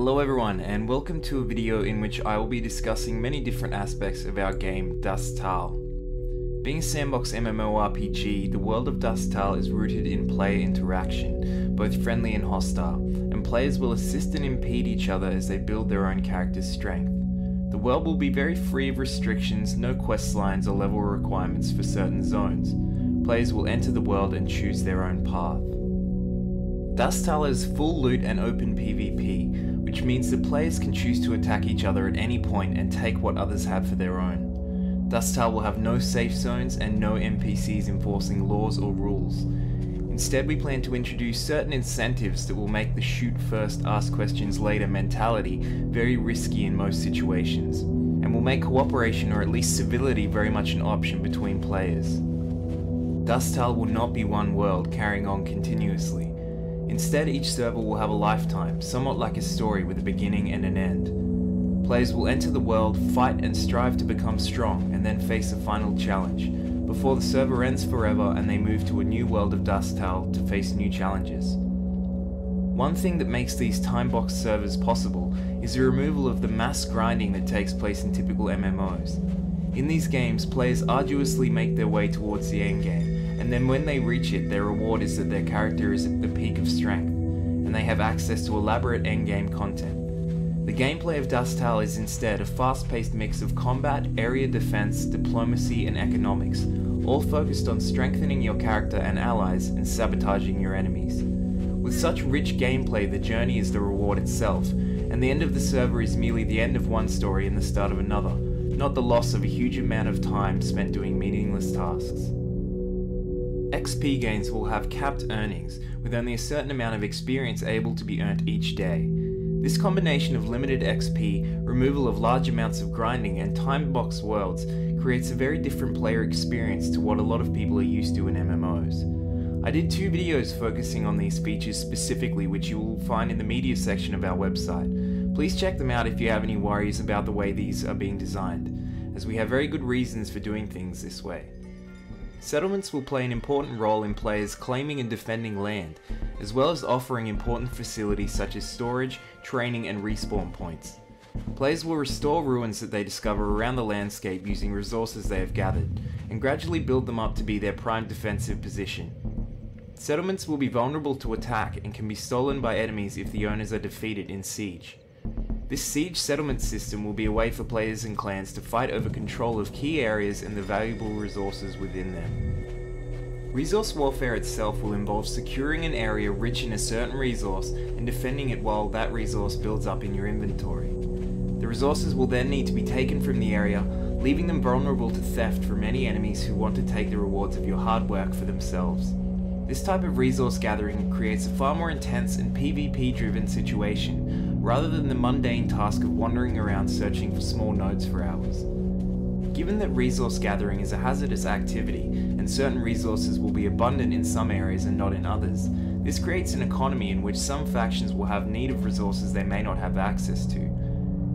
Hello everyone, and welcome to a video in which I will be discussing many different aspects of our game Das Tal. Being a sandbox MMORPG, the world of Das Tal is rooted in player interaction, both friendly and hostile, and players will assist and impede each other as they build their own character's strength. The world will be very free of restrictions, no quest lines or level requirements for certain zones. Players will enter the world and choose their own path. Das Tal is full loot and open PvP, which means that players can choose to attack each other at any point and take what others have for their own. Das Tal will have no safe zones and no NPCs enforcing laws or rules. Instead, we plan to introduce certain incentives that will make the shoot first, ask questions later mentality very risky in most situations, and will make cooperation or at least civility very much an option between players. Das Tal will not be one world carrying on continuously. Instead, each server will have a lifetime, somewhat like a story with a beginning and an end. Players will enter the world, fight and strive to become strong, and then face a final challenge, before the server ends forever and they move to a new world of Das Tal to face new challenges. One thing that makes these time-boxed servers possible is the removal of the mass grinding that takes place in typical MMOs. In these games, players arduously make their way towards the endgame, and then when they reach it, their reward is that their character is at the peak of strength, and they have access to elaborate endgame content. The gameplay of Das Tal is instead a fast-paced mix of combat, area defense, diplomacy, and economics, all focused on strengthening your character and allies and sabotaging your enemies. With such rich gameplay, the journey is the reward itself, and the end of the server is merely the end of one story and the start of another, not the loss of a huge amount of time spent doing meaningless tasks. XP gains will have capped earnings, with only a certain amount of experience able to be earned each day. This combination of limited XP, removal of large amounts of grinding, and time-boxed worlds creates a very different player experience to what a lot of people are used to in MMOs. I did 2 videos focusing on these features specifically, which you will find in the media section of our website. Please check them out if you have any worries about the way these are being designed, as we have very good reasons for doing things this way. Settlements will play an important role in players claiming and defending land, as well as offering important facilities such as storage, training, and respawn points. Players will restore ruins that they discover around the landscape using resources they have gathered, and gradually build them up to be their prime defensive position. Settlements will be vulnerable to attack and can be stolen by enemies if the owners are defeated in siege. This siege settlement system will be a way for players and clans to fight over control of key areas and the valuable resources within them. Resource warfare itself will involve securing an area rich in a certain resource and defending it while that resource builds up in your inventory. The resources will then need to be taken from the area, leaving them vulnerable to theft from any enemies who want to take the rewards of your hard work for themselves. This type of resource gathering creates a far more intense and PvP-driven situation, rather than the mundane task of wandering around searching for small nodes for hours. Given that resource gathering is a hazardous activity, and certain resources will be abundant in some areas and not in others, this creates an economy in which some factions will have need of resources they may not have access to.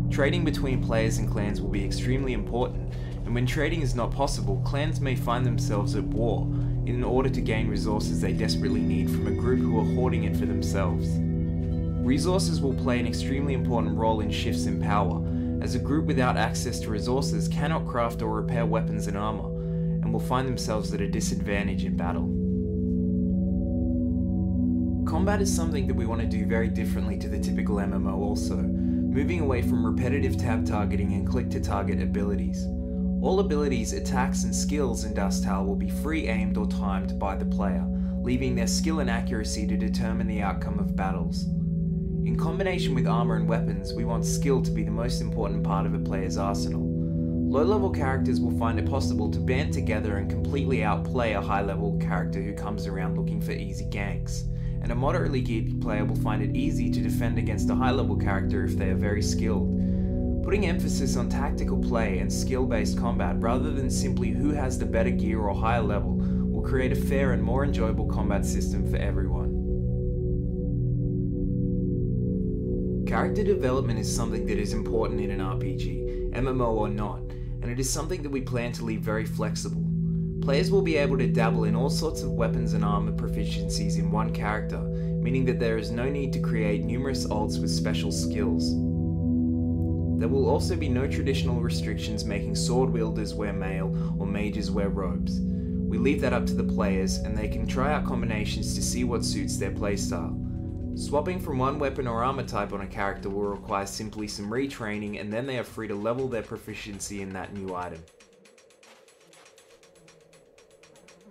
Trading between players and clans will be extremely important, and when trading is not possible, clans may find themselves at war in order to gain resources they desperately need from a group who are hoarding it for themselves. Resources will play an extremely important role in shifts in power, as a group without access to resources cannot craft or repair weapons and armor, and will find themselves at a disadvantage in battle. Combat is something that we want to do very differently to the typical MMO also, moving away from repetitive tab targeting and click-to-target abilities. All abilities, attacks, and skills in Das Tal will be free-aimed or timed by the player, leaving their skill and accuracy to determine the outcome of battles. In combination with armor and weapons, we want skill to be the most important part of a player's arsenal. Low-level characters will find it possible to band together and completely outplay a high-level character who comes around looking for easy ganks, and a moderately geared player will find it easy to defend against a high-level character if they are very skilled. Putting emphasis on tactical play and skill-based combat rather than simply who has the better gear or higher level will create a fair and more enjoyable combat system for everyone. Character development is something that is important in an RPG, MMO or not, and it is something that we plan to leave very flexible. Players will be able to dabble in all sorts of weapons and armor proficiencies in one character, meaning that there is no need to create numerous alts with special skills. There will also be no traditional restrictions making sword wielders wear mail or mages wear robes. We leave that up to the players, and they can try out combinations to see what suits their playstyle. Swapping from one weapon or armor type on a character will require simply some retraining, and then they are free to level their proficiency in that new item.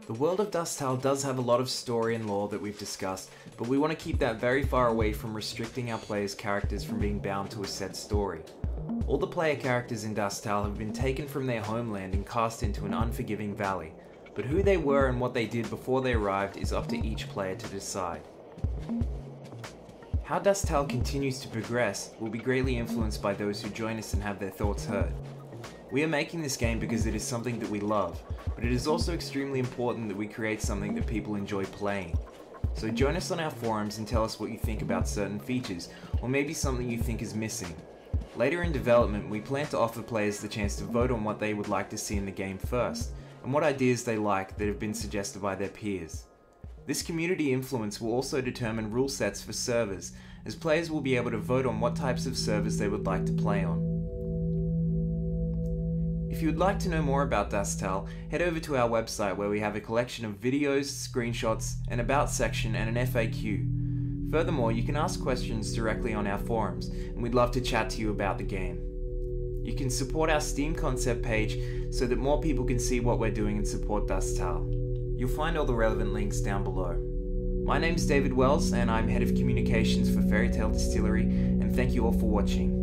The world of Dust Tal does have a lot of story and lore that we've discussed, but we want to keep that very far away from restricting our players' characters from being bound to a set story. All the player characters in Dust Tal have been taken from their homeland and cast into an unforgiving valley, but who they were and what they did before they arrived is up to each player to decide. How Dust Tal continues to progress will be greatly influenced by those who join us and have their thoughts heard. We are making this game because it is something that we love, but it is also extremely important that we create something that people enjoy playing. So join us on our forums and tell us what you think about certain features, or maybe something you think is missing. Later in development, we plan to offer players the chance to vote on what they would like to see in the game first, and what ideas they like that have been suggested by their peers. This community influence will also determine rule sets for servers, as players will be able to vote on what types of servers they would like to play on. If you would like to know more about Dust Tal, head over to our website where we have a collection of videos, screenshots, an About section and an FAQ. Furthermore, you can ask questions directly on our forums, and we'd love to chat to you about the game. You can support our Steam concept page so that more people can see what we're doing and support Dust Tal. You'll find all the relevant links down below. My name's David Wells, and I'm Head of Communications for Fairy Tale Distillery, and thank you all for watching.